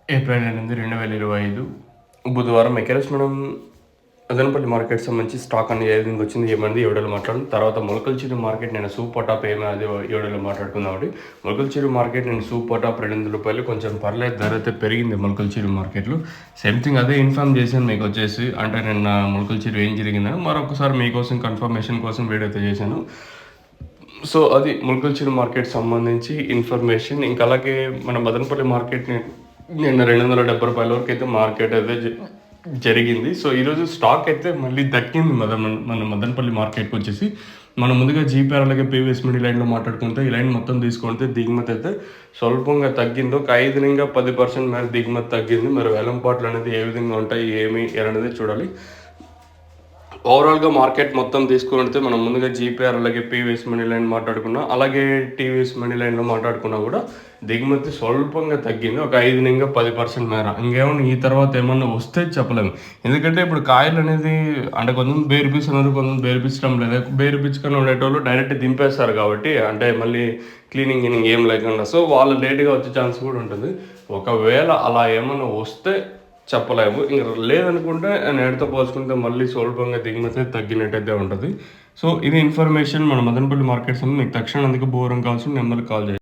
April 8, 2025 బుధవారం acres మనం Madanapalle market సంబంధించి స్టాక్ అనేది ఏ విధంగా వచ్చింది, ఏమైంది ఎవడలో మాట్లాడడం. తర్వాత మొలకల్చెరు మార్కెట్ నేను సూపర్ టాప్ ఏమైనా ఎవడలో మాట్లాడుకుందామండి. మొలకల్చెరు మార్కెట్ నేను సూపర్ టాప్ రూ. 200 కొంచెం పర్లేదు, ధర అయితే పెరిగింది మొలకల్చెరు మార్కెట్లో. సేమ్ థింగ్ అదే ఇన్ఫార్మ్ చేశాను మీకు వచ్చేసి, అంటే నిన్న మొలకల్చెరు ఏం జరిగిందని మరొకసారి మీకోసం కన్ఫర్మేషన్ కోసం వీడియో అయితే చేశాను. సో అది మొలకల్చెరు మార్కెట్ సంబంధించి ఇన్ఫర్మేషన్. ఇంకా అలాగే మన మదనపల్లి మార్కెట్ని నిన్న రూ. 270 వరకు అయితే మార్కెట్ అయితే జరిగింది. సో ఈరోజు స్టాక్ అయితే మళ్ళీ తగ్గింది. మన మదనపల్లి మార్కెట్కి వచ్చేసి మనం ముందుగా జీపీఆర్ అలాగే పీవీఎస్ మిడి లైన్లో మాట్లాడుకుంటే ఈ లైన్ మొత్తం తీసుకుంటే దిగుమతి అయితే స్వల్పంగా తగ్గింది. ఒక 5-10% మేర దిగుమతి తగ్గింది. మరి వేలంపాట్లు అనేది ఏ విధంగా ఉంటాయి, ఏమి అనేది చూడాలి. ఓవరాల్గా మార్కెట్ మొత్తం తీసుకుంటే మనం ముందుగా జీపీఆర్ అలాగే పీవీఎస్ మనీ లైన్ మాట్లాడుకున్నాం, అలాగే టీవీఎస్ మనీ లైన్లో మాట్లాడుకున్నా కూడా దిగుమతి స్వల్పంగా తగ్గింది. ఒక 5-10% మేర. ఇంకేమన్నా ఈ తర్వాత ఏమన్నా వస్తే చెప్పలేము. ఎందుకంటే ఇప్పుడు కాయలు అనేది అంటే కొంతమంది బేర్పిస్తున్నారు, కొంతమంది బేర్పించడం లేదు. బేర్పించుకొని ఉండేటోళ్ళు డైరెక్ట్ దింపేస్తారు కాబట్టి, అంటే మళ్ళీ క్లీనింగ్ ఏం లేకుండా. సో వాళ్ళు లేట్గా వచ్చే ఛాన్స్ కూడా ఉంటుంది. ఒకవేళ అలా ఏమన్నా వస్తే చెప్పలేము. ఇంక లేదనుకుంటే నేటితో పోల్చుకుంటే మళ్ళీ స్వల్పంగా దిగుమతి తగ్గినట్టయితే ఉంటుంది. సో ఇది ఇన్ఫర్మేషన్ మన మదనపల్లి మార్కెట్స్ మీకు తక్షణం అందుకు బోరం కావాల్సిన నెంబర్కి కాల్ చేయండి.